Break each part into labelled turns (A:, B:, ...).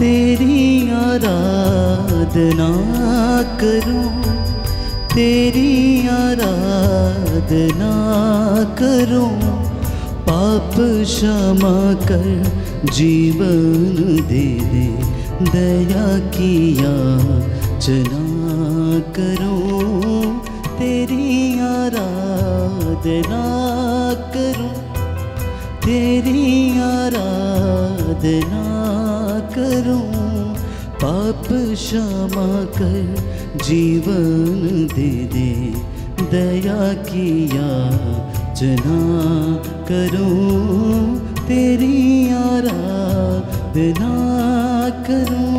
A: तेरी आराधना करूं, तेरी आराधना करूं। पाप क्षमा कर जीवन दे दे, दया की याचना करूं। तेरी आराधना करूं, तेरी आराधना करूं। पाप क्षमा कर जीवन दे दे, दया की याचना करूं। तेरी आराधना करूं।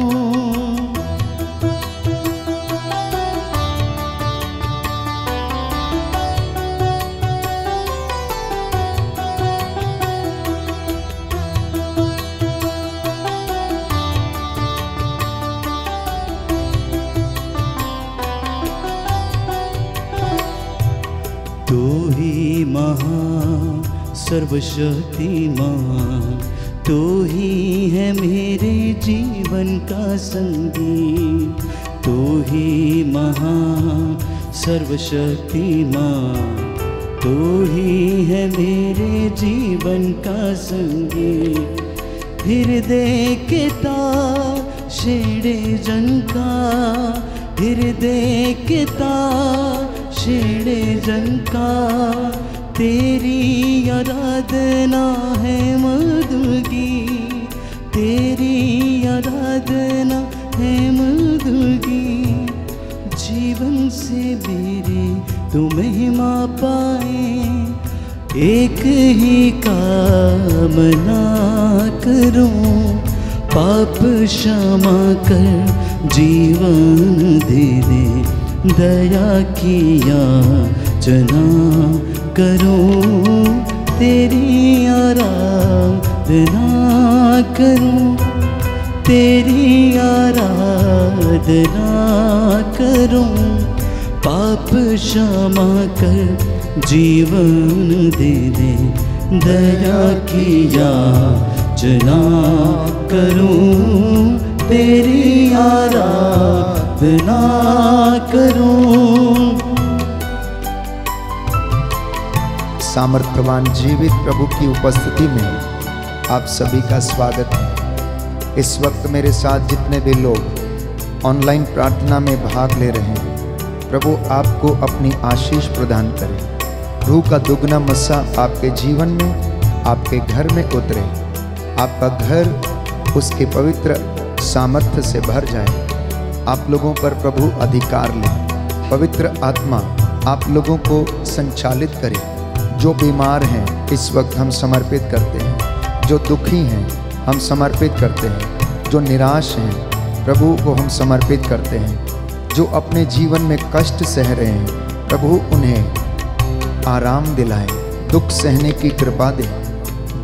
A: तू ही महान सर्वशक्तिमान, तू ही है मेरे जीवन का संगीत। तू ही महान सर्वशक्तिमान, तू ही है मेरे जीवन का संगीत। हृदय के तार छेड़े जनका, हृदय के तार छेड़े जनका। तेरी आराधना है मधुगी, तेरी आराधना है मधुगी। जीवन से मेरे तू महिमा पाए, एक ही कामना करूं। पाप क्षमा कर जीवन दे दे, दया की याचना करूं। तेरी आराधना करूं, तेरी आराधना करूं। पाप क्षमा कर जीवन दे दे, दया की याचना करूं। तेरी आराधना करूं।
B: सामर्थ्यवान जीवित प्रभु की उपस्थिति में आप सभी का स्वागत है। इस वक्त मेरे साथ जितने भी लोग ऑनलाइन प्रार्थना में भाग ले रहे हैं, प्रभु आपको अपनी आशीष प्रदान करे। रूह का दुगना मस्सा आपके जीवन में, आपके घर में उतरे। आपका घर उसके पवित्र सामर्थ्य से भर जाए। आप लोगों पर प्रभु अधिकार ले। पवित्र आत्मा आप लोगों को संचालित करे। जो बीमार हैं इस वक्त हम समर्पित करते हैं, जो दुखी हैं हम समर्पित करते हैं, जो निराश हैं प्रभु को हम समर्पित करते हैं, जो अपने जीवन में कष्ट सह रहे हैं प्रभु उन्हें आराम दिलाए, दुख सहने की कृपा दे।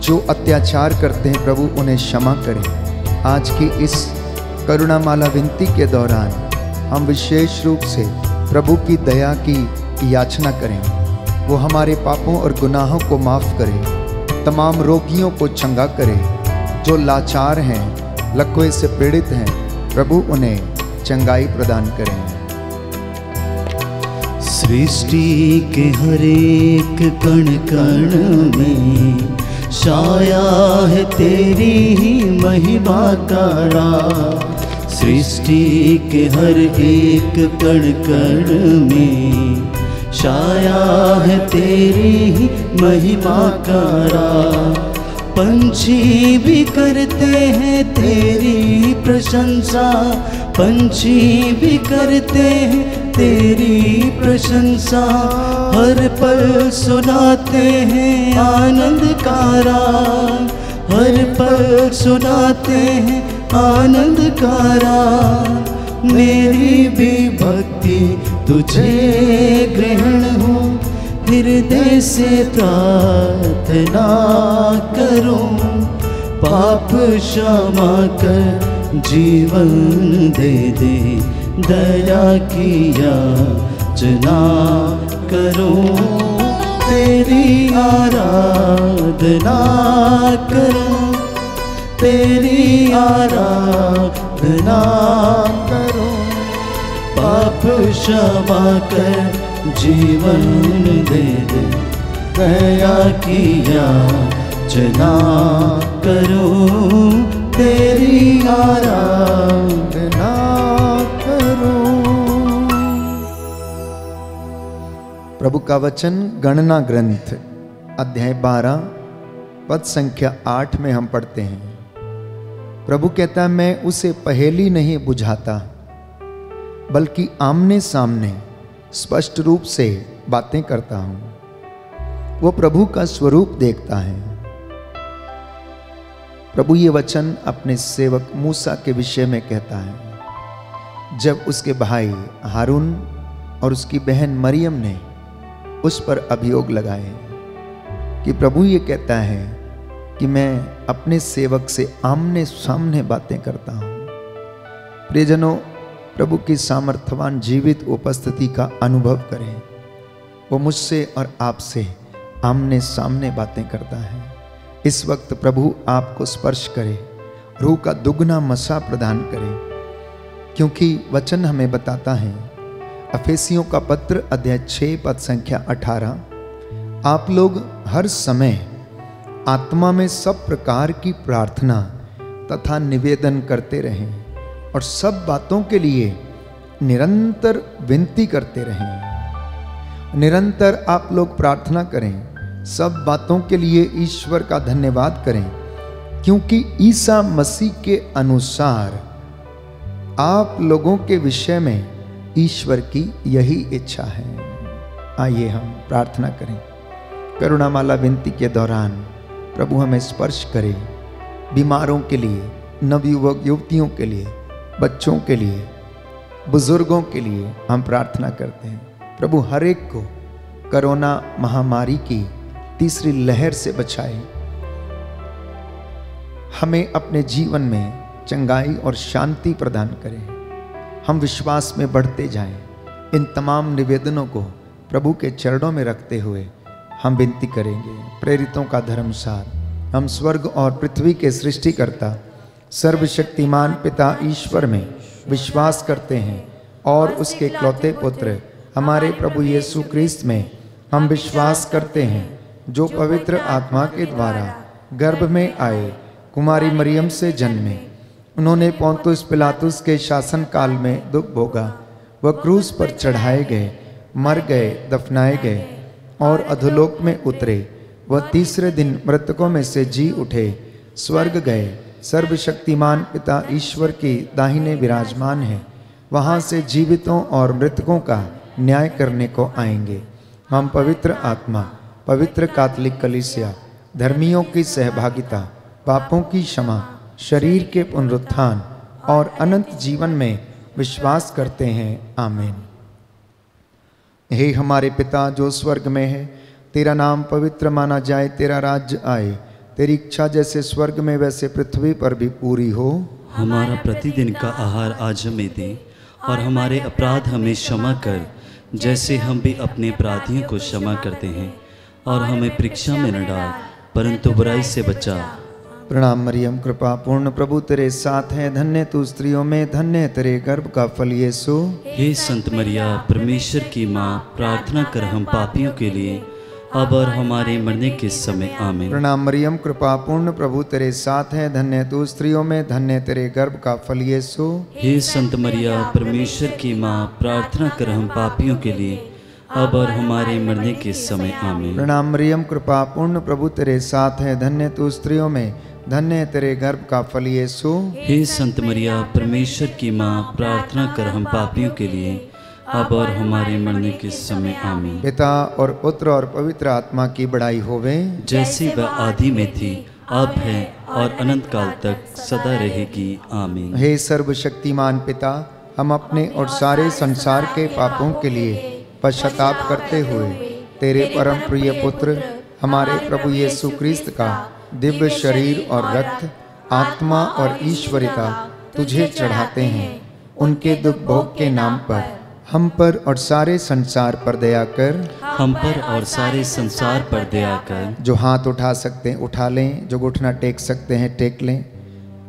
B: जो अत्याचार करते हैं प्रभु उन्हें क्षमा करें। आज की इस करुणामाला विनती के दौरान हम विशेष रूप से प्रभु की दया की याचना करें। वो हमारे पापों और गुनाहों को माफ़ करे, तमाम रोगियों को चंगा करे। जो लाचार हैं, लकवे से पीड़ित हैं, प्रभु उन्हें चंगाई प्रदान करें।
A: सृष्टि के हर एक कण कण में छाया है तेरी ही महिमा का राज। सृष्टि के हर एक कण कण में छाया है तेरी ही महिमा का राज। पंछी भी करते हैं तेरी प्रशंसा, पंछी भी करते हैं तेरी प्रशंसा। हर पल सुनाते हैं आनंद का राग, हर पल सुनाते हैं आनंद का राग। मेरी भी भक्ति तुझे ग्रहण हो, हृदय से प्रार्थना करूं। पाप क्षमा कर जीवन दे दे, दया की याचना करूं। तेरी आराधना करूं, तेरी आराधना
B: करूं।
A: पाप क्षमा कर जीवन दे दे, दया की याचना करूं, तेरी आराधना
B: करूं। प्रभु का वचन गणना ग्रंथ अध्याय 12 पद संख्या 8 में हम पढ़ते हैं। प्रभु कहता है, मैं उसे पहेली नहीं बुझाता, बल्कि आमने सामने स्पष्ट रूप से बातें करता हूं। वो प्रभु का स्वरूप देखता है। प्रभु ये वचन अपने सेवक मूसा के विषय में कहता है। जब उसके भाई हारून और उसकी बहन मरियम ने उस पर अभियोग लगाए कि प्रभु ये कहता है कि मैं अपने सेवक से आमने सामने बातें करता हूं। प्रियजनों, प्रभु की सामर्थ्यवान जीवित उपस्थिति का अनुभव करें। वो मुझसे और आपसे आमने सामने बातें करता है। इस वक्त प्रभु आपको स्पर्श करे, रूह का दुगना मसा प्रदान करे, क्योंकि वचन हमें बताता है, अफेसियों का पत्र अध्याय 6 पद संख्या 18, आप लोग हर समय आत्मा में सब प्रकार की प्रार्थना तथा निवेदन करते रहें और सब बातों के लिए निरंतर विनती करते रहें। निरंतर आप लोग प्रार्थना करें, सब बातों के लिए ईश्वर का धन्यवाद करें, क्योंकि ईसा मसीह के अनुसार आप लोगों के विषय में ईश्वर की यही इच्छा है। आइए हम प्रार्थना करें। करुणामाला विनती के दौरान प्रभु हमें स्पर्श करे। बीमारों के लिए, नवयुवक युवतियों के लिए, बच्चों के लिए, बुजुर्गों के लिए हम प्रार्थना करते हैं। प्रभु हर एक को कोरोना महामारी की तीसरी लहर से बचाए। हमें अपने जीवन में चंगाई और शांति प्रदान करें। हम विश्वास में बढ़ते जाएं। इन तमाम निवेदनों को प्रभु के चरणों में रखते हुए हम विनती करेंगे। प्रेरितों का धर्मसार, हम स्वर्ग और पृथ्वी के सृष्टिकर्ता सर्वशक्तिमान पिता ईश्वर में विश्वास करते हैं और उसके इकलौते पुत्र हमारे प्रभु यीशु क्रिस्त में हम विश्वास करते हैं, जो पवित्र आत्मा के द्वारा गर्भ में आए, कुमारी मरियम से जन्मे। उन्होंने पोंतुस पिलातुस के शासन काल में दुख भोगा, वह क्रूस पर चढ़ाए गए, मर गए, दफनाए गए और अधोलोक में उतरे। वह तीसरे दिन मृतकों में से जी उठे, स्वर्ग गए, सर्वशक्तिमान पिता ईश्वर की दाहिने विराजमान है। वहाँ से जीवितों और मृतकों का न्याय करने को आएंगे। हम पवित्र आत्मा, पवित्र कैथोलिक कलीसिया, धर्मियों की सहभागिता, पापों की क्षमा, शरीर के पुनरुत्थान और अनंत जीवन में विश्वास करते हैं। आमीन। हे हमारे पिता जो स्वर्ग में है, तेरा नाम पवित्र माना जाए, तेरा राज्य आए, तेरी इच्छा जैसे स्वर्ग में वैसे पृथ्वी पर भी पूरी हो।
A: हमारा प्रतिदिन का आहार आज हमें दे और हमारे अपराध हमें क्षमा कर, जैसे हम भी अपने अपराधियों को क्षमा करते हैं, और हमें परीक्षा में न डाल, परंतु बुराई से बचा।
B: प्रणाम मरियम, कृपा पूर्ण प्रभु तेरे साथ है, धन्य तू स्त्रियों में, धन्य तेरे गर्भ का फल यीशु।
A: हे संत मरिया, परमेश्वर की माँ, प्रार्थना कर हम पापियों के लिए, अब और हमारे मरने के समय। आमीन।
B: प्रणाम मरियम, कृपा पूर्ण प्रभु तेरे साथ है, धन्य तू स्त्रियों में, धन्य तेरे गर्भ का फल यीशु।
A: हे संत मरिया, परमेश्वर की माँ, प्रार्थना कर हम पापियों के लिए, अब और हमारे मरने के समय। आमीन।
B: प्रणाम मरियम, कृपा पूर्ण प्रभु तेरे साथ है, धन्य तू स्त्रियों में, धन्य तेरे गर्भ का फल यीशु।
A: हे संत मरिया, परमेश्वर की माँ, प्रार्थना कर हम पापियों के लिए, अब और हमारे मरने के समय। आमीन।
B: पिता और पुत्र और पवित्र आत्मा की बड़ाई होवे,
A: जैसी वह आदि में थी, अब है और अनंत काल तक सदा रहेगी। आमीन।
B: हे सर्वशक्तिमान पिता, हम अपने और सारे संसार के पापों के लिए पश्चाताप करते हुए तेरे परम प्रिय पुत्र हमारे प्रभु यीशु क्रिस्त का दिव्य शरीर और रक्त, आत्मा और ईश्वरिता तुझे चढ़ाते हैं। उनके दुख भोग के नाम पर हम पर और सारे संसार पर दया कर।
A: हम पर और सारे संसार पर दया कर।
B: जो हाथ उठा सकते हैं उठा लें, जो घुटना टेक सकते हैं टेक लें।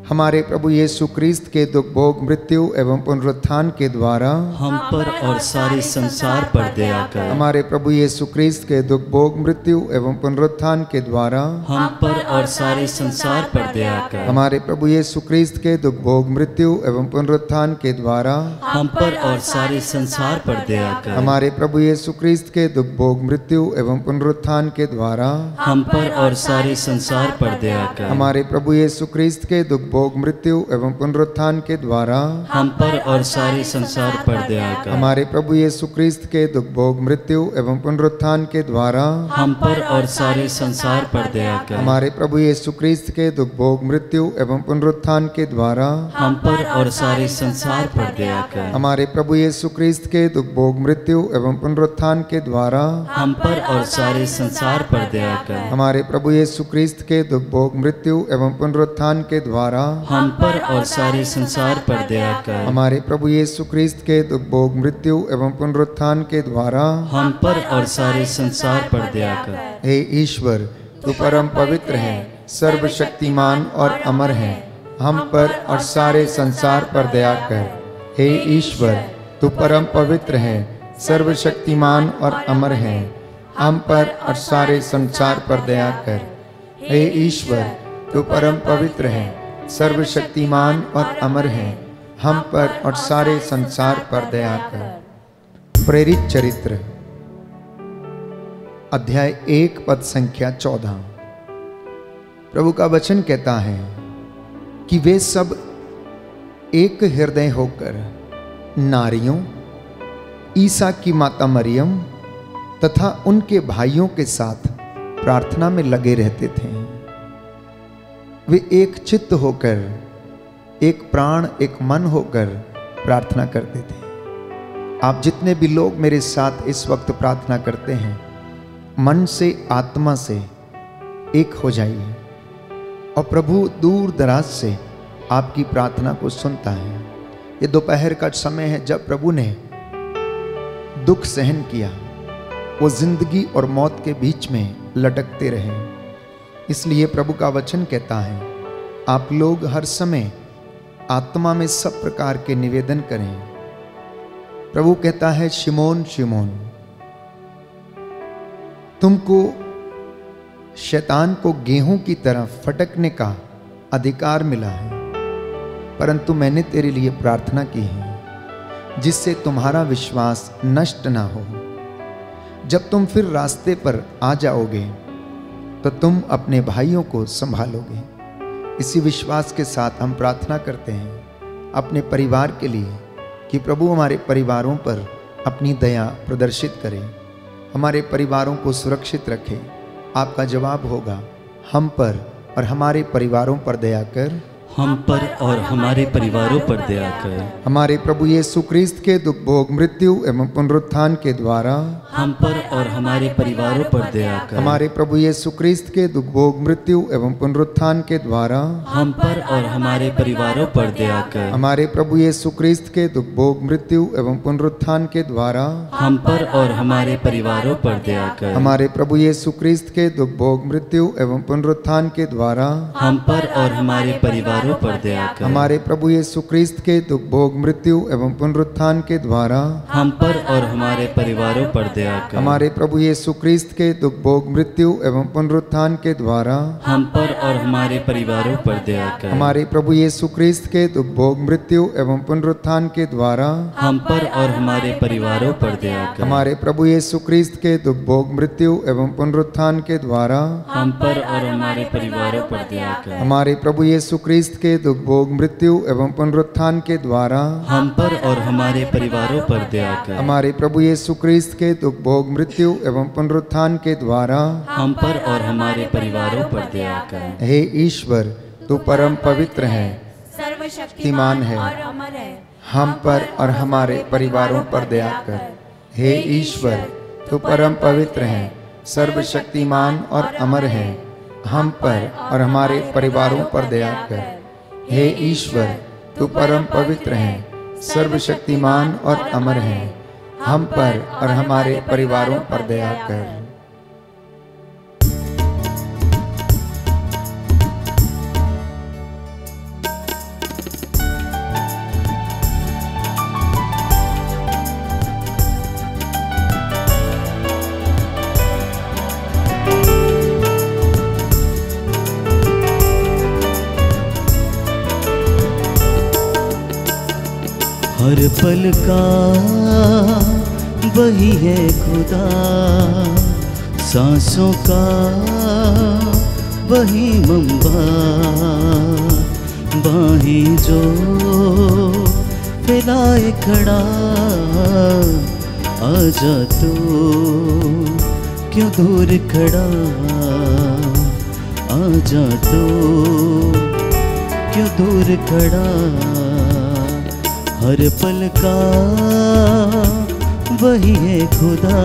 B: हमारे प्रभु यीशु क्रिस्त के दुख भोग मृत्यु एवं पुनरुत्थान के द्वारा
A: हम पर और सारे संसार पर दया कर।
B: हमारे प्रभु यीशु क्रिस्त के दुख भोग मृत्यु एवं पुनरुत्थान के द्वारा
A: हम पर और सारे संसार पर दया कर।
B: हमारे प्रभु यीशु क्रिस्त के दुख भोग मृत्यु एवं पुनरुत्थान के द्वारा
A: हम पर और सारे संसार पर दया कर।
B: हमारे प्रभु यीशु क्रिस्त के दुख भोग मृत्यु एवं पुनरुत्थान के द्वारा
A: हम पर और सारे संसार पर दया कर।
B: हमारे प्रभु यीशु क्रिस्त के दुख भोग मृत्यु एवं पुनरुत्थान के द्वारा
A: हम पर और सारे संसार पर दया कर।
B: हमारे प्रभु यीशु क्रिस्त के दुख भोग मृत्यु एवं पुनरुत्थान के द्वारा
A: हम पर और सारे संसार पर दया कर।
B: हमारे प्रभु यीशु क्रिस्त के दुख भोग मृत्यु एवं पुनरुत्थान के द्वारा
A: हम पर और सारे संसार पर दया कर।
B: हमारे प्रभु यीशु क्रिस्त के दुख भोग मृत्यु एवं पुनरुत्थान के द्वारा
A: हम पर और सारे संसार पर दया कर।
B: हमारे प्रभु यीशु क्रिस्त के दुख भोग मृत्यु एवं पुनरुत्थान के द्वारा
A: हम पर और सारे संसार पर दया कर।
B: हमारे प्रभु यीशु क्रिस्त के दुख भोग मृत्यु एवं पुनरुत्थान के द्वारा
A: हम पर और सारे संसार पर दया कर।
B: हे ईश्वर, तू परम पवित्र है, सर्वशक्तिमान और अमर है, हम पर और सारे संसार पर दया कर। हे ईश्वर, तू परम पवित्र है, सर्वशक्तिमान और अमर है, हम पर और सारे संसार पर दया कर। हे ईश्वर, तू परम पवित्र है, सर्वशक्तिमान और अमर है, हम पर और सारे संसार पर दया कर। प्रेरित चरित्र अध्याय 1 पद संख्या 14। प्रभु का वचन कहता है कि वे सब एक हृदय होकर नारियों, ईसा की माता मरियम तथा उनके भाइयों के साथ प्रार्थना में लगे रहते थे। वे एक चित्त होकर, एक प्राण, एक मन होकर प्रार्थना करते थे। आप जितने भी लोग मेरे साथ इस वक्त प्रार्थना करते हैं, मन से, आत्मा से एक हो जाइए और प्रभु दूर दराज से आपकी प्रार्थना को सुनता है। ये दोपहर का समय है जब प्रभु ने दुख सहन किया, वो जिंदगी और मौत के बीच में लटकते रहे। इसलिए प्रभु का वचन कहता है, आप लोग हर समय आत्मा में सब प्रकार के निवेदन करें। प्रभु कहता है, शिमोन शिमोन, तुमको शैतान को गेहूं की तरह फटकने का अधिकार मिला है, परंतु मैंने तेरे लिए प्रार्थना की है जिससे तुम्हारा विश्वास नष्ट ना हो। जब तुम फिर रास्ते पर आ जाओगे तो तुम अपने भाइयों को संभालोगे। इसी विश्वास के साथ हम प्रार्थना करते हैं अपने परिवार के लिए कि प्रभु हमारे परिवारों पर अपनी दया प्रदर्शित करे, हमारे परिवारों को सुरक्षित रखे। आपका जवाब होगा, हम पर और हमारे परिवारों पर दया कर।
A: हम पर और हमारे परिवारों पर दया कर।
B: हमारे प्रभु यीशु क्रिस्त के दुख भोग मृत्यु एवं पुनरुत्थान के द्वारा
A: हम पर और हमारे परिवारों पर दया कर।
B: हमारे प्रभु यीशु क्रिस्त के दुख भोग मृत्यु एवं पुनरुत्थान के द्वारा
A: हम पर और हमारे परिवारों पर दया कर।
B: हमारे प्रभु यीशु क्रिस्त के दुख भोग मृत्यु एवं पुनरुत्थान के द्वारा
A: हम पर और हमारे परिवारों पर दया कर।
B: हमारे प्रभु यीशु क्रिस्त के दुख भोग मृत्यु एवं पुनरुत्थान के द्वारा
A: हम पर और हमारे परिवारों पर दया कर।
B: हमारे प्रभु यीशु क्रिस्त के दुख भोग मृत्यु एवं पुनरुत्थान के द्वारा
A: हम पर और हमारे परिवारों पर दया कर।
B: हमारे प्रभु यीशु क्रिस्त के दुख भोग मृत्यु एवं पुनरुत्थान के द्वारा
A: हम पर और हमारे परिवारों पर दया कर।
B: हमारे प्रभु यीशु क्रिस्त के दुख भोग मृत्यु एवं पुनरुत्थान के द्वारा
A: हम पर और हमारे परिवारों पर दया कर।
B: हमारे प्रभु यीशु क्रिस्त के दुख भोग मृत्यु एवं पुनरुत्थान के द्वारा
A: हम पर और हमारे परिवारों पर दया कर।
B: हमारे प्रभु यीशु क्रिस्त के दुख भोग मृत्यु एवं पुनरुत्थान के द्वारा
A: हम पर और हमारे परिवारों पर दया कर।
B: हमारे प्रभु यीशु क्रिस्त के दुख भोग मृत्यु एवं पुनरुत्थान के द्वारा
A: हम पर और हमारे परिवारों पर दया कर।
B: हे ईश्वर, तू परम पवित्र है,
C: सर्वशक्तिमान है और अमर है,
B: हम पर और हमारे परिवारों पर दया कर। हे ईश्वर, तू परम पवित्र है, सर्वशक्तिमान और अमर है, हम पर और हमारे परिवारों पर दया कर। हे ईश्वर, तू परम पवित्र है, सर्वशक्तिमान और अमर है, हम पर और हमारे परिवारों पर दया कर।
A: हर पल का वही है खुदा, सांसों का वही मंबा, बाहें जो फैलाए खड़ा, आजा तू क्यों दूर खड़ा, आजा तू क्यों दूर खड़ा। हर पल का वही है खुदा,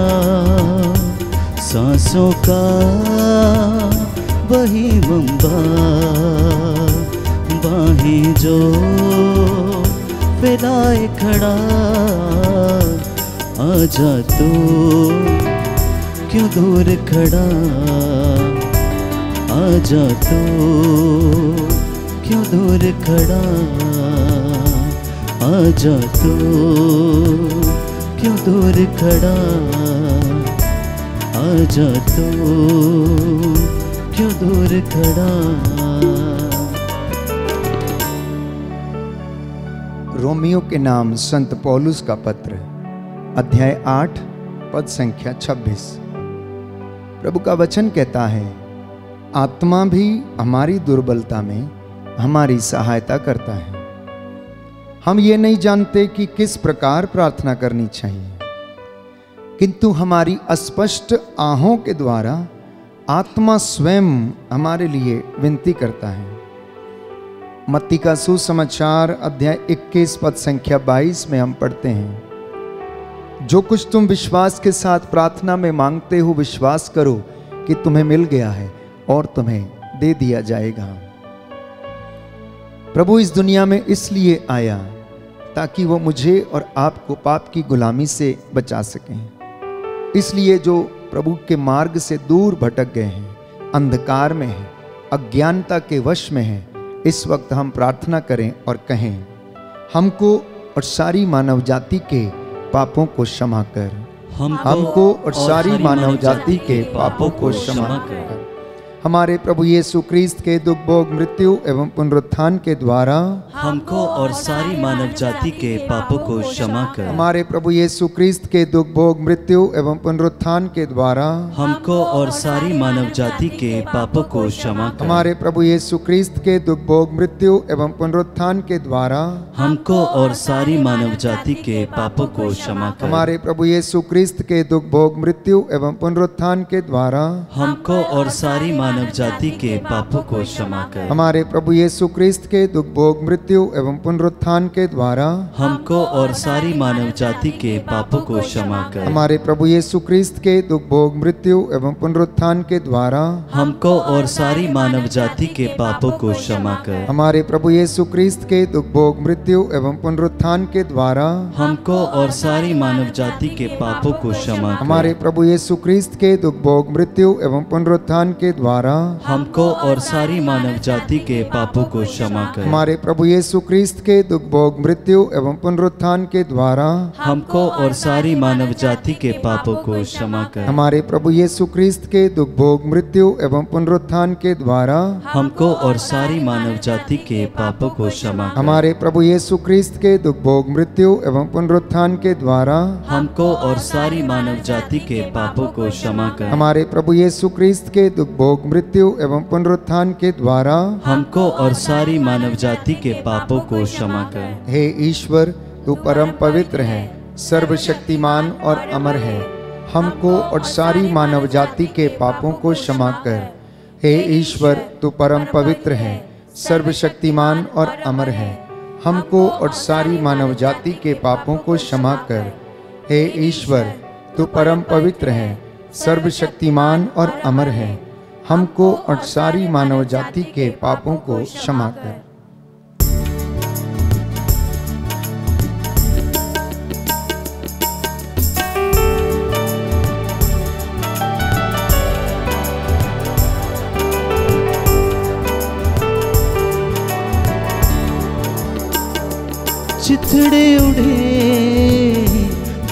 A: सांसों का वही मंबा, बाहें जो फैलाए खड़ा, आजा तू क्यों दूर खड़ा, आजा तू क्यों दूर खड़ा, आजा तू क्यों दूर खड़ा, आजा तू क्यों दूर खड़ा।
B: रोमियो के नाम संत पौलुस का पत्र, अध्याय 8 पद संख्या 26। प्रभु का वचन कहता है, आत्मा भी हमारी दुर्बलता में हमारी सहायता करता है। हम ये नहीं जानते कि किस प्रकार प्रार्थना करनी चाहिए, किंतु हमारी अस्पष्ट आहों के द्वारा आत्मा स्वयं हमारे लिए विनती करता है। मत्ती का सुसमाचार अध्याय 21 पद संख्या 22 में हम पढ़ते हैं, जो कुछ तुम विश्वास के साथ प्रार्थना में मांगते हो, विश्वास करो कि तुम्हें मिल गया है और तुम्हें दे दिया जाएगा। प्रभु इस दुनिया में इसलिए आया ताकि वो मुझे और आपको पाप की गुलामी से बचा सकें। इसलिए जो प्रभु के मार्ग से दूर भटक गए हैं, अंधकार में हैं, अज्ञानता के वश में हैं, इस वक्त हम प्रार्थना करें और कहें, हमको और सारी मानव जाति के पापों को क्षमा कर, हमको और सारी मानव जाति के पापों को क्षमा कर। हमारे प्रभु यीशु क्रिस्त के दुख भोग मृत्यु एवं पुनरुत्थान के द्वारा
A: हमको और सारी मानव जाति के पापों को क्षमा कर।
B: हमारे प्रभु यीशु क्रिस्त के दुख भोग मृत्यु एवं पुनरुत्थान के द्वारा
A: हमको और सारी मानव जाति के पापों को क्षमा कर।
B: हमारे प्रभु यीशु क्रिस्त के दुख भोग मृत्यु एवं पुनरुत्थान के द्वारा
A: हमको और सारी मानव जाति के पापों को क्षमा कर।
B: हमारे प्रभु यीशु क्रिस्त के दुख भोग मृत्यु एवं पुनरुत्थान के द्वारा
A: हमको और सारी मानव जाति के पापों को क्षमा कर।
B: हमारे प्रभु यीशु क्रिस्त के दुख भोग मृत्यु एवं पुनरुत्थान के द्वारा
A: हमको और सारी मानव जाति के पापों को क्षमा कर।
B: हमारे प्रभु यीशु क्रिस्त के दुख भोग मृत्यु एवं पुनरुत्थान के द्वारा
A: हमको और सारी मानव जाति के पापों को क्षमा कर।
B: हमारे प्रभु यीशु क्रिस्त के दुख भोग मृत्यु एवं पुनरुत्थान के द्वारा
A: हमको और सारी मानव जाति के पापों को क्षमा कर।
B: हमारे प्रभु यीशु क्रिस्त के दुख भोग मृत्यु एवं पुनरुत्थान के द्वारा
A: हमको और सारी मानव जाति के पापों को क्षमा कर।
B: हमारे प्रभु यीशु क्रिस्त के दुख भोग मृत्यु एवं पुनरुत्थान के द्वारा
A: हमको और सारी मानव जाति के पापों को क्षमा कर।
B: हमारे प्रभु यीशु क्रिस्त के दुख भोग मृत्यु एवं पुनरुत्थान के द्वारा
A: हमको और सारी मानव जाति के पापों को क्षमा कर।
B: हमारे प्रभु यीशु क्रिस्त के दुख भोग मृत्यु एवं पुनरुत्थान के द्वारा
A: हमको और सारी मानव जाति के पापों को क्षमा कर।
B: हमारे प्रभु यीशु क्रिस्त के दुख भोग मृत्यु एवं पुनरुत्थान के द्वारा
A: हमको और सारी मानव जाति के पापों को क्षमा कर।
B: हे ईश्वर, तू परम पवित्र है, सर्वशक्तिमान और अमर है, हमको और सारी मानव जाति के पापों को क्षमा कर। हे ईश्वर, तू परम पवित्र है, सर्वशक्तिमान और अमर है, हमको और सारी मानव जाति के पापों को क्षमा कर। हे ईश्वर, तू परम पवित्र है, सर्वशक्तिमान और अमर है, हमको और सारी मानव जाति के पापों को क्षमा कर।
A: चिथड़े उड़े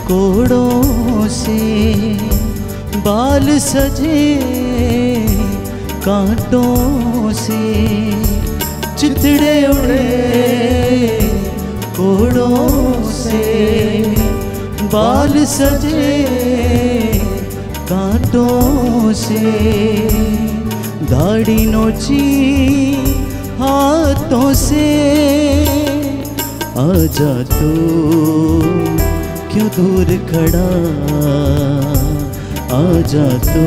A: कोड़ों से, बाल सजे कांटों से, चिथड़े उड़े कोड़ों बाल सजे कांटों से, दाढ़ी नोची हाथों से। आजा तू क्यों दूर खड़ा, आजा तू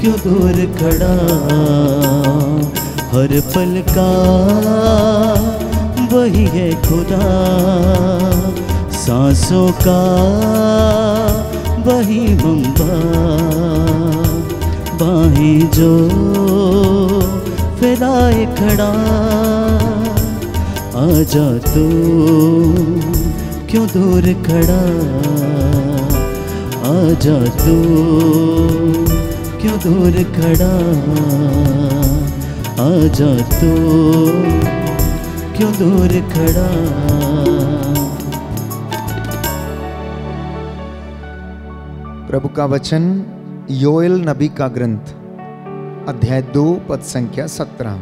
A: क्यों दूर खड़ा। हर पल का वही है खुदा, सांसों का वही मंबा। बाहें जो फैलाए खड़ा, आजा तू क्यों दूर खड़ा, आजा तू क्यों दूर खड़ा, आजा तू क्यों दूर खड़ा।
B: प्रभु का वचन योएल नबी का ग्रंथ अध्याय 2 पद संख्या 17।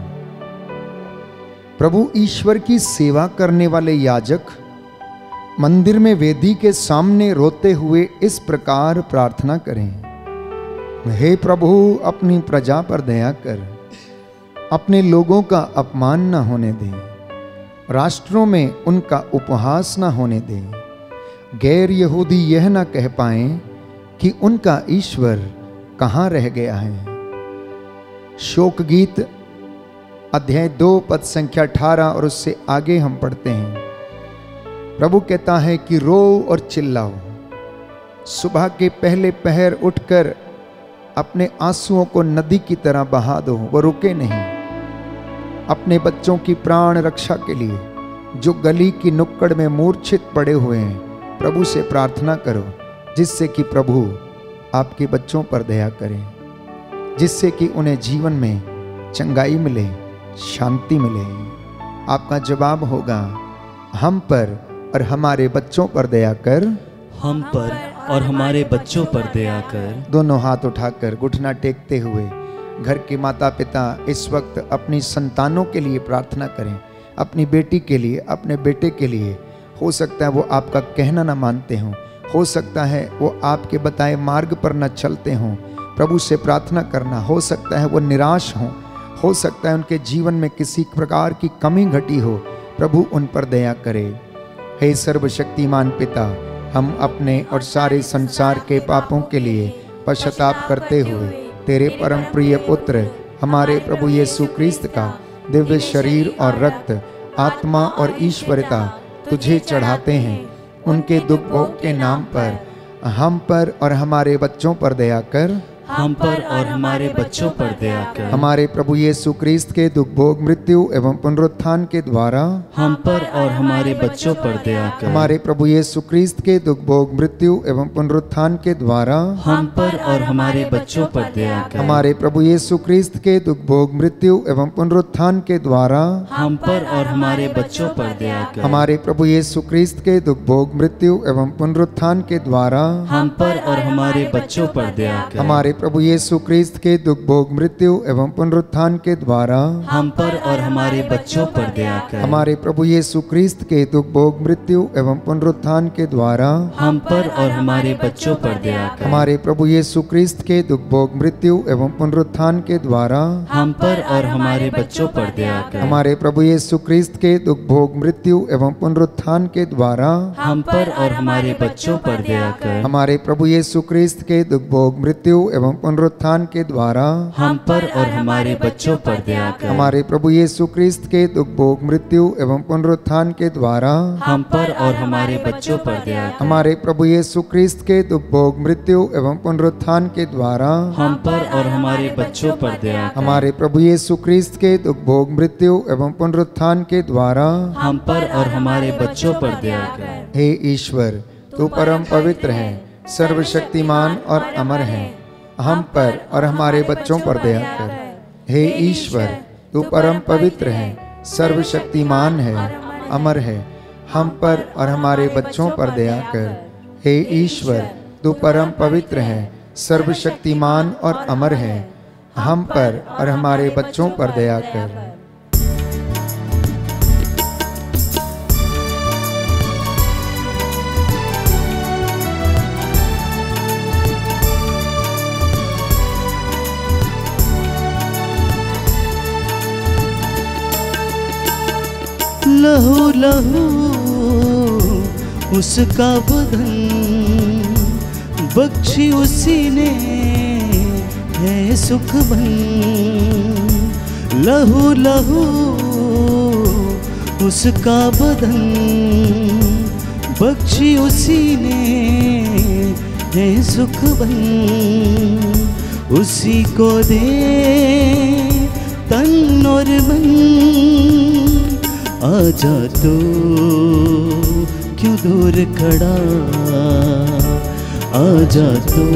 B: प्रभु ईश्वर की सेवा करने वाले याजक मंदिर में वेदी के सामने रोते हुए इस प्रकार प्रार्थना करें। हे प्रभु, अपनी प्रजा पर दया कर, अपने लोगों का अपमान न होने दे, राष्ट्रों में उनका उपहास न होने दे। गैर यहूदी यह न कह पाएं कि उनका ईश्वर कहाँ रह गया है। शोक गीत अध्याय 2 पद संख्या 18 और उससे आगे हम पढ़ते हैं। प्रभु कहता है कि रो और चिल्लाओ, सुबह के पहले पहर उठकर अपने आंसुओं को नदी की तरह बहा दो, वो रुके नहीं। अपने बच्चों की प्राण रक्षा के लिए जो गली की नुक्कड़ में मूर्छित पड़े हुए हैं, प्रभु से प्रार्थना करो, जिससे कि प्रभु आपके बच्चों पर दया करें, जिससे कि उन्हें जीवन में चंगाई मिले, शांति मिले। आपका जवाब होगा, हम पर और हमारे बच्चों पर दया कर,
A: हम पर और हमारे बच्चों पर दया कर।
B: दोनों हाथ उठाकर घुटना टेकते हुए घर के माता पिता इस वक्त अपनी संतानों के लिए प्रार्थना करें, अपनी बेटी के लिए, अपने बेटे के लिए। हो सकता है वो आपका कहना ना मानते हों, हो सकता है वो आपके बताए मार्ग पर न चलते हों। प्रभु से प्रार्थना करना, हो सकता है वो निराश हों, हो सकता है उनके जीवन में किसी प्रकार की कमी घटी हो। प्रभु उन पर दया करे। हे सर्वशक्तिमान पिता, हम अपने और सारे संसार के पापों के लिए पश्चाताप करते हुए तेरे परम प्रिय पुत्र हमारे प्रभु यीशु क्रिस्त का दिव्य शरीर और रक्त, आत्मा और ईश्वरता तुझे चढ़ाते हैं। उनके दुख भोग के नाम पर हम पर और हमारे बच्चों पर दया कर,
A: हम पर और हमारे बच्चों पर दया कर।
B: हमारे प्रभु यीशु क्रिस्त के दुख भोग, मृत्यु एवं पुनरुत्थान के द्वारा
A: हम पर और हमारे बच्चों पर दया कर।
B: हमारे प्रभु यीशु क्रिस्त के दुख भोग, मृत्यु एवं पुनरुत्थान के द्वारा
A: हम पर और हमारे बच्चों पर दया कर।
B: हमारे प्रभु यीशु क्रिस्त के दुख भोग, मृत्यु एवं पुनरुत्थान के द्वारा
A: हम पर और हमारे बच्चों पर दया कर।
B: हमारे प्रभु यीशु क्रिस्त के दुख भोग, मृत्यु एवं पुनरुत्थान के द्वारा
A: हम पर और हमारे बच्चों पर दया कर।
B: हमारे प्रभु यीशु क्रिस्त के दुख भोग, मृत्यु एवं पुनरुत्थान के द्वारा
A: हम पर और हमारे बच्चों पर दया कर।
B: हमारे प्रभु यीशु क्रिस्त के दुख भोग, मृत्यु एवं पुनरुत्थान के द्वारा
A: हम पर और हमारे बच्चों पर दया कर।
B: हमारे प्रभु यीशु क्रिस्त के दुख भोग, मृत्यु एवं पुनरुत्थान के द्वारा
A: हम पर और हमारे बच्चों पर दया कर।
B: हमारे प्रभु यीशु क्रिस्त के दुख भोग, मृत्यु एवं पुनरुत्थान के द्वारा
A: हम पर और हमारे बच्चों पर दया कर।
B: हमारे प्रभु यीशु क्रिस्त के दुख भोग, मृत्यु एवं पुनरुत्थान के द्वारा
A: हम पर और हमारे बच्चों पर दया कर।
B: हमारे प्रभु यीशु क्रिस्त के दुख भोग, मृत्यु एवं पुनरुत्थान के द्वारा
A: हम पर और हमारे बच्चों पर दया कर।
B: हमारे प्रभु यीशु क्रिस्त के दुख भोग, मृत्यु एवं पुनरुत्थान के द्वारा
A: हम पर और हमारे बच्चों पर दया कर।
B: हमारे प्रभु यीशु क्रिस्त के दुख भोग, मृत्यु एवं पुनरुत्थान के द्वारा
A: हम पर और हमारे बच्चों पर दया कर।
B: हे ईश्वर, तू परम पवित्र है, सर्वशक्तिमान और अमर है, हम पर और हमारे बच्चों पर दया कर। हे ईश्वर, तू परम पवित्र है, सर्वशक्तिमान है, अमर है, हम पर और हमारे बच्चों पर दया कर। हे ईश्वर, तू परम पवित्र है, सर्वशक्तिमान और अमर है, हम पर और हमारे बच्चों पर दया कर।
A: लहू उसका बदन बख्शी उसी ने है सुख बन। लहू लहू उसका बदन बख्शी उसी ने है सुख बन। उसी को दे तन और मन, आजा तो क्यों दूर खड़ा, आजा तो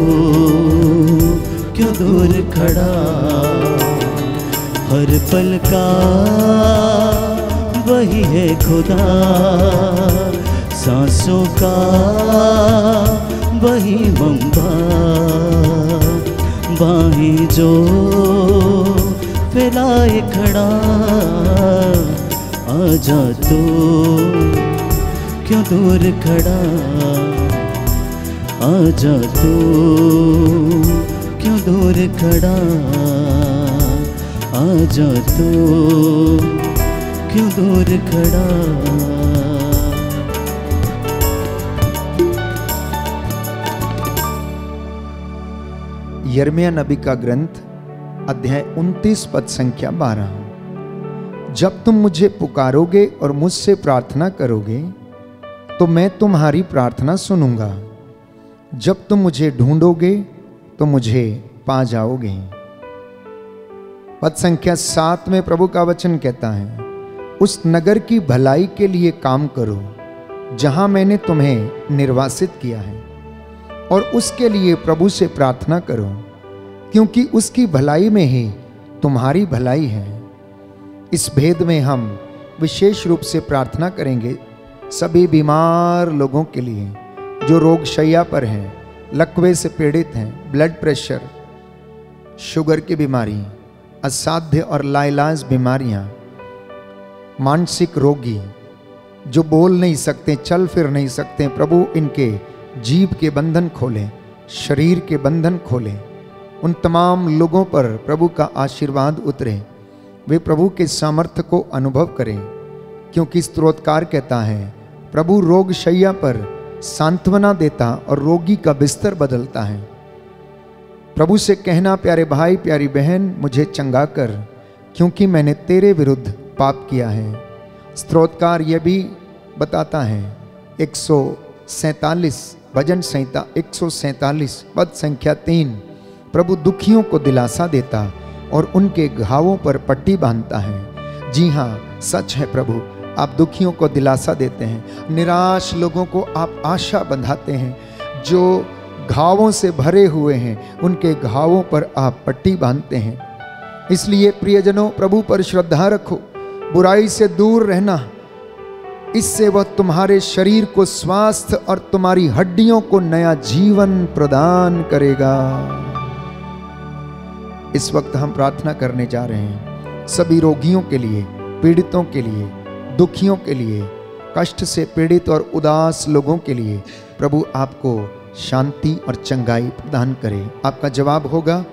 A: क्यों दूर खड़ा। हर पल का वही है खुदा, सांसों का वही मंबा। बाहें जो फैलाए खड़ा, आजा तो क्यों दूर खड़ा, आजा तो क्यों दूर खड़ा, आजा तो क्यों दूर खड़ा।
B: यिर्मयाह नबी का ग्रंथ अध्याय 29 पद संख्या 12। जब तुम मुझे पुकारोगे और मुझसे प्रार्थना करोगे तो मैं तुम्हारी प्रार्थना सुनूंगा। जब तुम मुझे ढूंढोगे तो मुझे पा जाओगे। पद संख्या 7 में प्रभु का वचन कहता है, उस नगर की भलाई के लिए काम करो जहां मैंने तुम्हें निर्वासित किया है, और उसके लिए प्रभु से प्रार्थना करो, क्योंकि उसकी भलाई में ही तुम्हारी भलाई है। इस भेद में हम विशेष रूप से प्रार्थना करेंगे सभी बीमार लोगों के लिए जो रोग शैया पर हैं, लकवे से पीड़ित हैं, ब्लड प्रेशर, शुगर की बीमारी, असाध्य और लाइलाज बीमारियां, मानसिक रोगी जो बोल नहीं सकते, चल फिर नहीं सकते, प्रभु इनके जीभ के बंधन खोलें, शरीर के बंधन खोलें। उन तमाम लोगों पर प्रभु का आशीर्वाद उतरे, वे प्रभु के सामर्थ्य को अनुभव करें, क्योंकि स्तोत्रकार कहता है, प्रभु रोग शैया पर सांत्वना देता और रोगी का बिस्तर बदलता है। प्रभु से कहना, प्यारे भाई प्यारी बहन मुझे चंगा कर, क्योंकि मैंने तेरे विरुद्ध पाप किया है। स्तोत्रकार यह भी बताता है 147 भजन संहिता 147 पद संख्या 3, प्रभु दुखियों को दिलासा देता और उनके घावों पर पट्टी बांधता है। जी हाँ, सच है प्रभु, आप दुखियों को दिलासा देते हैं, निराश लोगों को आप आशा बंधाते हैं, जो घावों से भरे हुए हैं उनके घावों पर आप पट्टी बांधते हैं। इसलिए प्रियजनों, प्रभु पर श्रद्धा रखो, बुराई से दूर रहना, इससे वह तुम्हारे शरीर को स्वास्थ्य और तुम्हारी हड्डियों को नया जीवन प्रदान करेगा। इस वक्त हम प्रार्थना करने जा रहे हैं सभी रोगियों के लिए, पीड़ितों के लिए, दुखियों के लिए, कष्ट से पीड़ित और उदास लोगों के लिए प्रभु आपको शांति और चंगाई प्रदान करे। आपका जवाब होगा,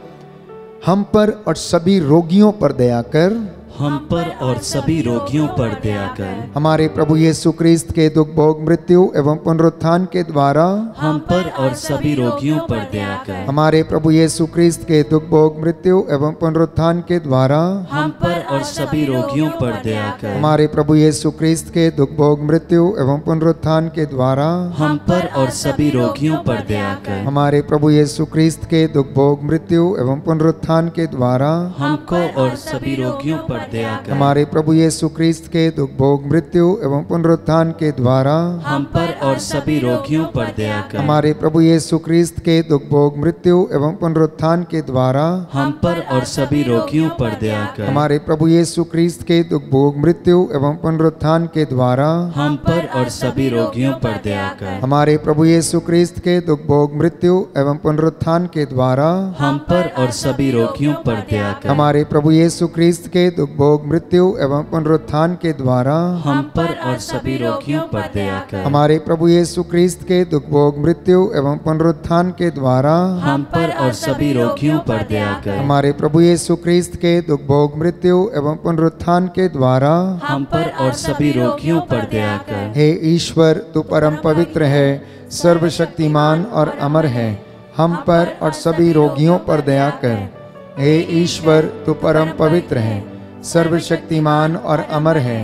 B: हम पर और सभी रोगियों पर दया कर,
A: हम पर और सभी रोगियों पर दया कर।
B: हमारे प्रभु यीशु क्रिस्त के दुख भोग मृत्यु एवं पुनरुत्थान के द्वारा
A: हम पर और सभी रोगियों पर दया कर।
B: हमारे प्रभु यीशु क्रिस्त के दुख भोग मृत्यु एवं पुनरुत्थान के द्वारा
A: हम पर और सभी रोगियों पर दया कर।
B: हमारे प्रभु यीशु क्रिस्त के दुख भोग मृत्यु एवं पुनरुत्थान के द्वारा
A: हम पर और सभी रोगियों पर दया कर।
B: हमारे प्रभु यीशु क्रिस्त के दुख भोग मृत्यु एवं पुनरुत्थान के द्वारा
A: हमको और सभी रोगियों पर दया कर।
B: हमारे प्रभु यीशु क्रिस्त के दुख भोग मृत्यु एवं पुनरुत्थान के द्वारा
A: हम पर और सभी रोगियों पर दया कर।
B: हमारे प्रभु यीशु क्रिस्त के दुख भोग मृत्यु एवं पुनरुत्थान के द्वारा
A: हम पर और सभी रोगियों पर दया कर।
B: हमारे प्रभु यीशु क्रिस्त के दुख भोग मृत्यु एवं पुनरुत्थान के द्वारा
A: हम पर और सभी रोगियों पर दया कर।
B: हमारे प्रभु यीशु क्रिस्त के दुख भोग मृत्यु एवं पुनरुत्थान के द्वारा
A: हम पर और सभी रोगियों पर दया कर।
B: हमारे प्रभु यीशु क्रिस्त के दुख दुख भोग मृत्यु एवं पुनरुत्थान के द्वारा
A: हम पर और सभी रोगियों पर दया कर।
B: हमारे प्रभु यीशु क्रिस्त के दुख भोग मृत्यु एवं पुनरुत्थान के द्वारा
A: हम पर और सभी रोगियों पर दया कर।
B: हमारे प्रभु यीशु क्रिस्त के दुख भोग मृत्यु एवं पुनरुत्थान के द्वारा
A: हम पर और सभी रोगियों पर दया कर।
B: हे ईश्वर, तू परम पवित्र है, सर्वशक्तिमान और अमर है, हम पर और सभी रोगियों पर दया कर। हे ईश्वर, तू परम पवित्र है, सर्वशक्तिमान और अमर है,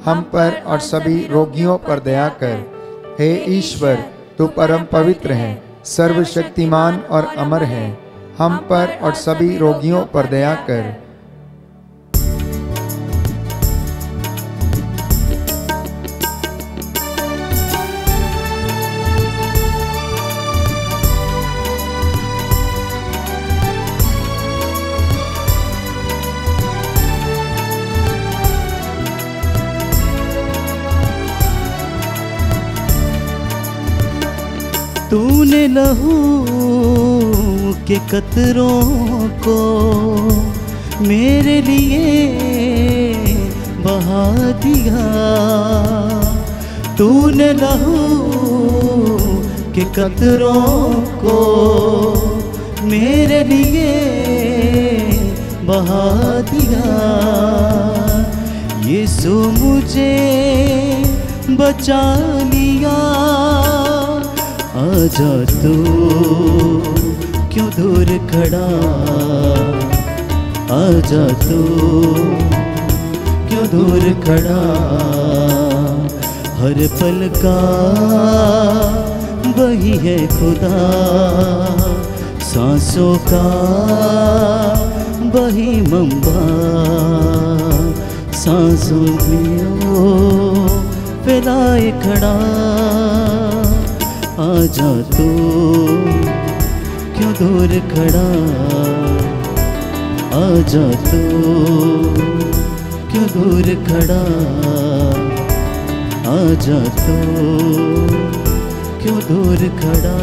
B: हम पर और सभी रोगियों पर दया कर। हे ईश्वर, तू परम पवित्र है, सर्वशक्तिमान और अमर है, हम पर और सभी रोगियों पर दया कर।
A: तूने लहू के कतरों को मेरे लिए बहा दिया। तूने लहू के कतरों को मेरे लिए बहा दिया। यीशु मुझे बचा लिया। आजा तू क्यों दूर खड़ा, आजा तू क्यों दूर खड़ा। हर पल का वही है खुदा, सांसों का वही मंबा। सांसों में ओ फैलाए खड़ा। आजा तू क्यों दूर खड़ा, आजा तू क्यों दूर खड़ा। आजा तू क्यों दूर खड़ा।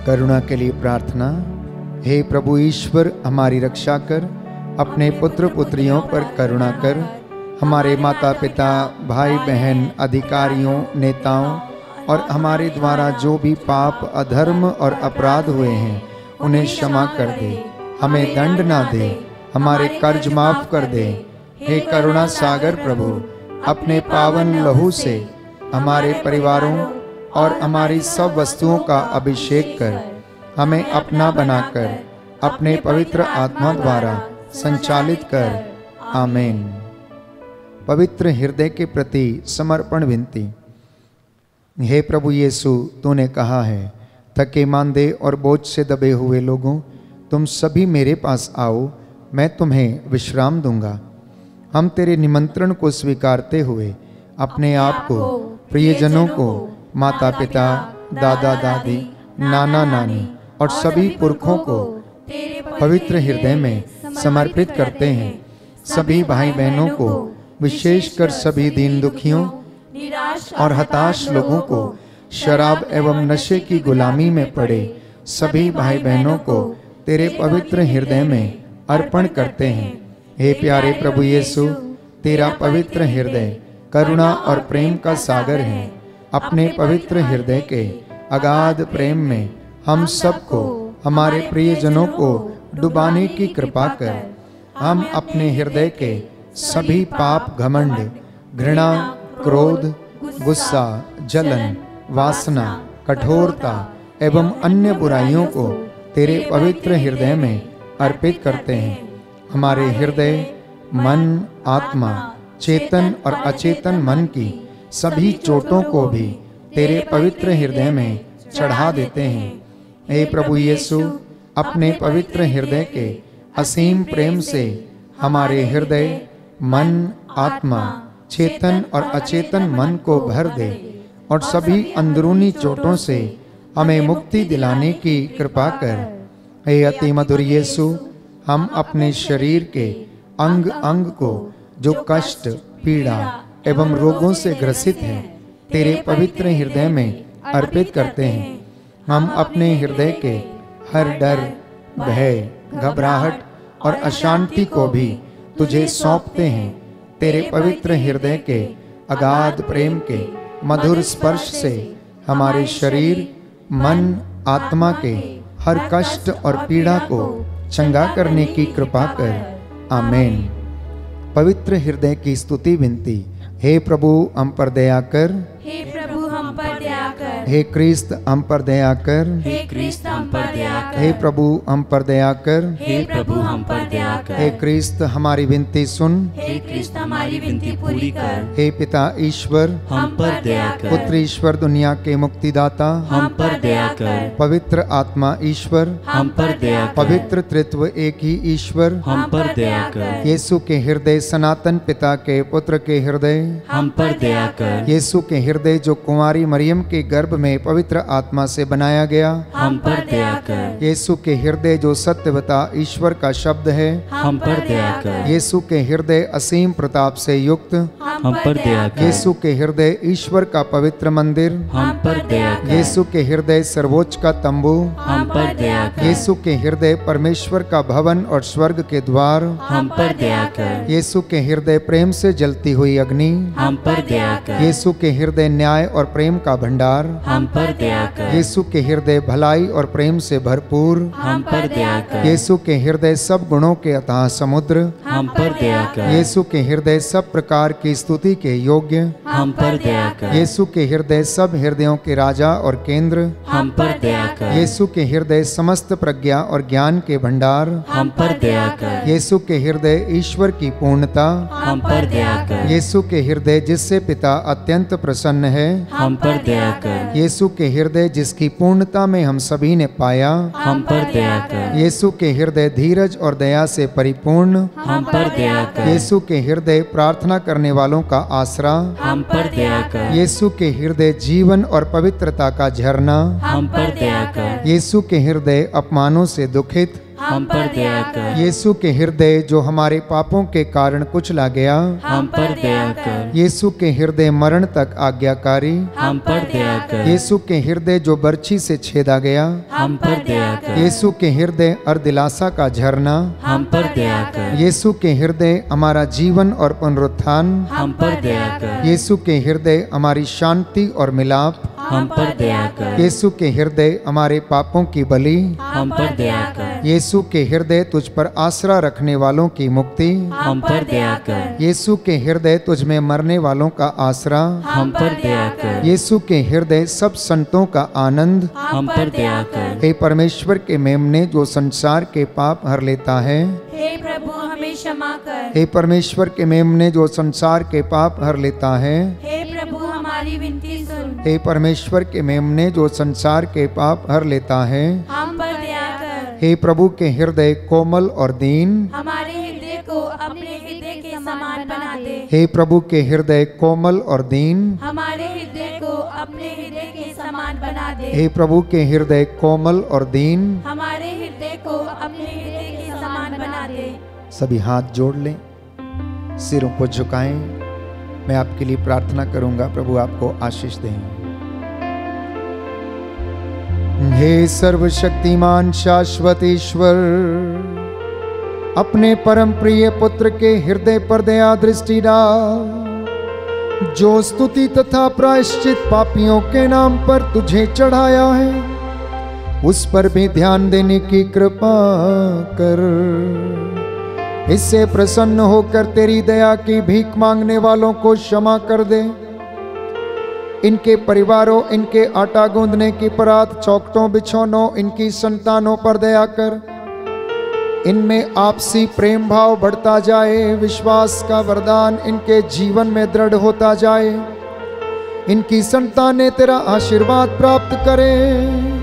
B: करुणा के लिए प्रार्थना। हे प्रभु ईश्वर, हमारी रक्षा कर, अपने पुत्र पुत्रियों पर करुणा कर। हमारे माता पिता, भाई बहन, अधिकारियों, नेताओं और हमारे द्वारा जो भी पाप, अधर्म और अपराध हुए हैं उन्हें क्षमा कर दे। हमें दंड ना दे, हमारे कर्ज माफ कर दे। हे करुणा सागर प्रभु, अपने पावन लहू से हमारे परिवारों और हमारी सब वस्तुओं का अभिषेक कर। हमें अपना बनाकर अपने पवित्र आत्मा द्वारा संचालित कर। आमीन। पवित्र हृदय के प्रति समर्पण विनती। हे प्रभु यीशु, तूने कहा है, थके मांदे और बोझ से दबे हुए लोगों, तुम सभी मेरे पास आओ, मैं तुम्हें विश्राम दूंगा। हम तेरे निमंत्रण को स्वीकारते हुए अपने आप को, प्रियजनों को, माता पिता, दादा दादी, नाना नानी और सभी पुरखों को पवित्र हृदय में समर्पित करते हैं। सभी भाई बहनों को, विशेषकर सभी दीन दुखियों और हताश लोगों को, शराब एवं नशे की गुलामी में पड़े सभी भाई बहनों को तेरे पवित्र हृदय में अर्पण करते हैं। हे प्यारे प्रभु यीशु, तेरा पवित्र हृदय करुणा और प्रेम का सागर है। अपने पवित्र हृदय के अगाध प्रेम में हम सबको, हमारे प्रियजनों को डुबाने की कृपा कर। हम अपने हृदय के सभी पाप, घमंड, घृणा, क्रोध, गुस्सा, जलन, वासना, कठोरता एवं अन्य बुराइयों को तेरे पवित्र हृदय में अर्पित करते हैं। हमारे हृदय, मन, आत्मा, चेतन और अचेतन मन की सभी चोटों को भी तेरे पवित्र हृदय में चढ़ा देते हैं। हे प्रभु यीशु, अपने पवित्र हृदय के असीम प्रेम से हमारे हृदय, मन, आत्मा, चेतन और अचेतन मन को भर दे और सभी अंदरूनी चोटों से हमें मुक्ति दिलाने की कृपा कर। हे अति मधुर यीशु, हम अपने शरीर के अंग अंग को जो कष्ट, पीड़ा एवं रोगों से ग्रसित है, तेरे पवित्र हृदय में अर्पित करते हैं। हम अपने हृदय के हर डर, भय, घबराहट और अशांति को भी तुझे सौंपते हैं। तेरे पवित्र हृदय के अगाध प्रेम के मधुर स्पर्श से हमारे शरीर, मन, आत्मा के हर कष्ट और पीड़ा को चंगा करने की कृपा कर। आमीन। पवित्र हृदय की स्तुति विनती। हे प्रभु हम पर दया कर,
C: हे प्रभु हम पर दया कर,
B: हे क्रिस्त हम पर दया कर,
C: हे क्रिस्त हम पर दया कर,
B: हे प्रभु हम पर दया कर,
C: हे प्रभु हम पर दया कर,
B: हे क्रिस्त हमारी विनती सुन,
C: हे क्रिस्त हमारी विनती पूरी कर,
B: हे पिता ईश्वर,
C: हम पर दया कर,
B: पुत्र ईश्वर दुनिया के मुक्तिदाता,
C: हम पर दया कर,
B: पवित्र आत्मा ईश्वर,
C: हम पर दया कर,
B: पवित्र त्रित्व एक ही ईश्वर,
C: हम पर दया कर,
B: यीशु के हृदय सनातन पिता के पुत्र के हृदय,
C: हम पर दया कर,
B: यीशु के हृदय जो कुंवारी मरियम के गर्भ में पवित्र आत्मा से बनाया गया,
C: हम पर दया कर,
B: यीशु के हृदय जो सत्यवता ईश्वर का शब्द है,
C: हम पर दया कर,
B: यीशु के हृदय असीम प्रताप से युक्त,
C: हम पर दया कर,
B: यीशु के हृदय ईश्वर का पवित्र मंदिर,
C: हम पर दया कर,
B: यीशु के हृदय सर्वोच्च का तंबू,
C: हम पर दया कर,
B: यीशु के हृदय परमेश्वर का भवन और स्वर्ग के द्वार,
C: हम पर दया कर,
B: यीशु के हृदय प्रेम से जलती हुई अग्नि,
C: हम पर दया कर,
B: यीशु के हृदय न्याय और प्रेम का भंडार,
C: हम पर दया कर,
B: यीशु के हृदय भलाई और प्रेम से भरपूर,
C: हम पर दया कर,
B: यीशु के हृदय सब गुणों के अथाह समुद्र,
C: हम पर दया कर,
B: यीशु के हृदय सब प्रकार की स्तुति के योग्य,
C: हम पर दया कर,
B: यीशु के हृदय सब हृदयों के राजा और केंद्र,
C: हम पर दया कर,
B: यीशु के हृदय समस्त प्रज्ञा और ज्ञान के भंडार,
C: हम पर दया कर,
B: यीशु के हृदय ईश्वर की पूर्णता,
C: हम पर दया कर,
B: यीशु के हृदय जिससे पिता अत्यंत प्रसन्न है,
C: हम पर दया कर,
B: यीशु के हृदय जिसकी पूर्णता में हम सभी ने पाया,
C: हम पर दया कर,
B: यीशु के हृदय धीरज और दया से परिपूर्ण,
C: हम पर दया कर,
B: यीशु के हृदय प्रार्थना करने वालों का आसरा,
C: हम पर दया कर,
B: यीशु के हृदय जीवन और पवित्रता का झरना,
C: हम पर दया कर,
B: यीशु के हृदय अपमानों से दुखित,
C: हम पर दया कर,
B: यीशु के हृदय जो हमारे पापों के कारण कुचला गया,
C: हम पर दया कर,
B: यीशु के हृदय मरण तक आज्ञाकारी,
C: हम पर दया कर,
B: यीशु के हृदय जो बर्छी से छेदा गया,
C: हम पर दया कर,
B: यीशु के हृदय अर्दिलासा का झरना,
C: हम पर दया कर,
B: यीशु के हृदय हमारा जीवन और पुनरुत्थान,
C: हम पर दया कर,
B: यीशु के हृदय हमारी शांति और मिलाप,
C: हम पर दया कर,
B: यीशु के हृदय हमारे पापों की बलि,
C: हम पर दया कर,
B: यीशु के हृदय तुझ पर आसरा रखने वालों की मुक्ति,
C: हम पर दया कर,
B: यीशु के हृदय तुझ में मरने वालों का आसरा,
C: हम पर दया कर,
B: यीशु के हृदय सब संतों का आनंद,
C: हम पर दया कर,
B: हे परमेश्वर के मेमने जो संसार के पाप हर लेता है,
C: हे प्रभु हमें क्षमा कर,
B: हे परमेश्वर के मेमने जो संसार के पाप हर लेता है,
C: हे प्रभु हमारी विनती सुन,
B: हे परमेश्वर के मेमने जो संसार के पाप हर लेता है,
C: हम पर दया कर,
B: हे प्रभु के हृदय कोमल और दीन,
C: हमारे हृदय को अपने हृदय के समान बना दे,
B: हे प्रभु के हृदय कोमल और दीन,
C: हमारे हृदय को अपने हृदय के समान बना दे,
B: हे प्रभु के हृदय कोमल और दीन।
C: हमारे हृदय को अपने हृदय के समान बना दे।
B: सभी हाथ जोड़ लें, सिरों को झुकाएं। मैं आपके लिए प्रार्थना करूंगा, प्रभु आपको आशीष दें। हे सर्वशक्तिमान शाश्वत ईश्वर, अपने परम प्रिय पुत्र के हृदय पर दया दृष्टि डाल, जो स्तुति तथा प्रायश्चित पापियों के नाम पर तुझे चढ़ाया है, उस पर भी ध्यान देने की कृपा कर। इससे प्रसन्न होकर तेरी दया की भीख मांगने वालों को क्षमा कर दे। इनके परिवारों, इनके आटा गूंदने की परात, चौखटों, बिछौनों, इनकी संतानों पर दया कर। इनमें आपसी प्रेम भाव बढ़ता जाए, विश्वास का वरदान इनके जीवन में दृढ़ होता जाए। इनकी संतानें तेरा आशीर्वाद प्राप्त करें।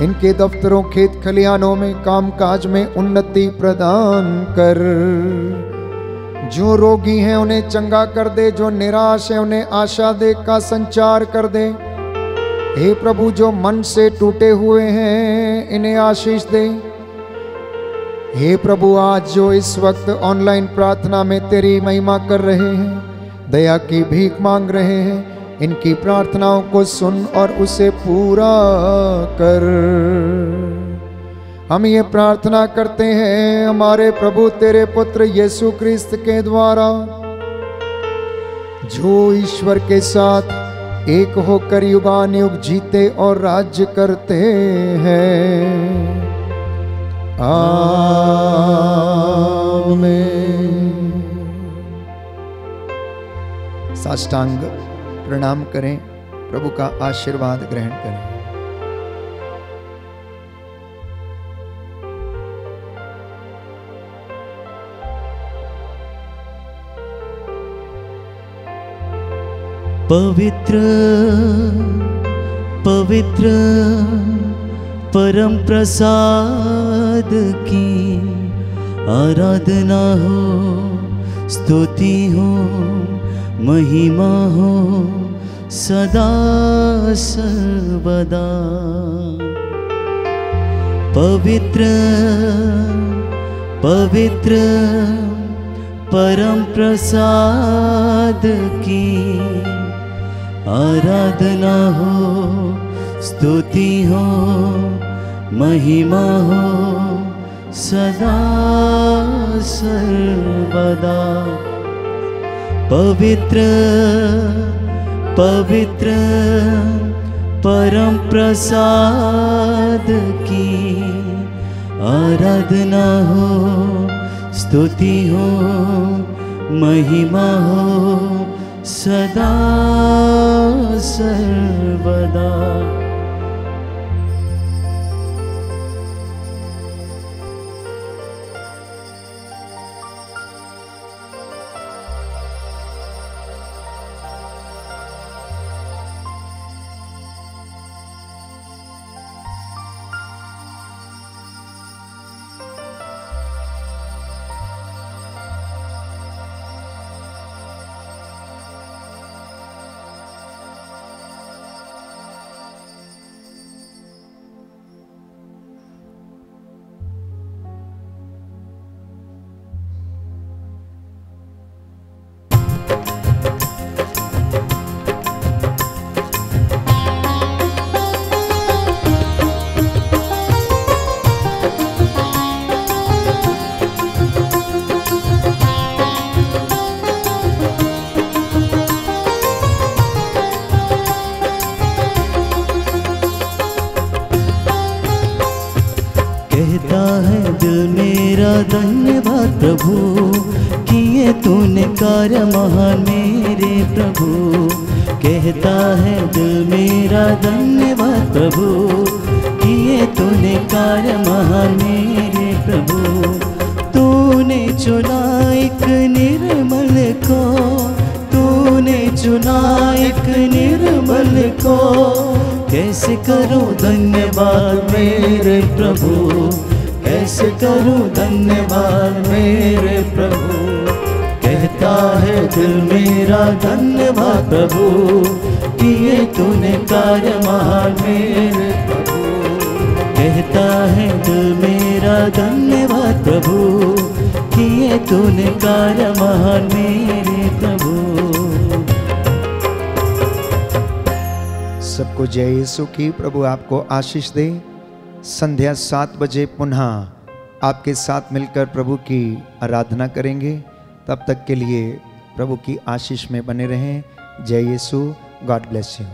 B: इनके दफ्तरों, खेत खलिहानों में, कामकाज में उन्नति प्रदान कर। जो रोगी हैं उन्हें चंगा कर दे, जो निराश है उन्हें आशा दे का संचार कर दे। हे प्रभु, जो मन से टूटे हुए हैं इन्हें आशीष दे। हे प्रभु, आज जो इस वक्त ऑनलाइन प्रार्थना में तेरी महिमा कर रहे हैं, दया की भीख मांग रहे हैं, इनकी प्रार्थनाओं को सुन और उसे पूरा कर। हम ये प्रार्थना करते हैं हमारे प्रभु तेरे पुत्र यीशु ख्रिस्त के द्वारा, जो ईश्वर के साथ एक होकर युगानुयुग जीते और राज्य करते हैं। आमीन। साष्टांग प्रणाम करें, प्रभु का आशीर्वाद ग्रहण करें।
A: पवित्र पवित्र परम प्रसाद की आराधना हो, स्तुति हो, महिमा हो सदा सर्वदा। पवित्र पवित्र परम प्रसाद की आराधना हो, स्तुति हो, महिमा हो सदा सर्वदा। पवित्र पवित्र परम प्रसाद की आराधना हो, स्तुति हो, महिमा हो सदा सर्वदा। कहता है दिल मेरा धन्यवाद प्रभु, किए तूने कार्य महान मेरे प्रभु। कहता है दिल मेरा धन्यवाद प्रभु, किए तूने कार्य महान मेरे प्रभु। तूने चुना एक निर्मल को, तूने चुना एक निर्मल को, कैसे करूं धन्यवाद मेरे प्रभु, कैसे करूं धन्यवाद मेरे प्रभु। कहता है दिल मेरा धन्यवाद प्रभु, किए तूने कार्य महान मेरे प्रभु। कहता है दिल मेरा धन्यवाद प्रभु, किए तूने कार्य महान मेरे प्रभु।
B: सबको जय यीशु की। प्रभु आपको आशीष दे। संध्या 7 बजे पुनः आपके साथ मिलकर प्रभु की आराधना करेंगे। तब तक के लिए प्रभु की आशीष में बने रहें। जय यीशु। God bless you.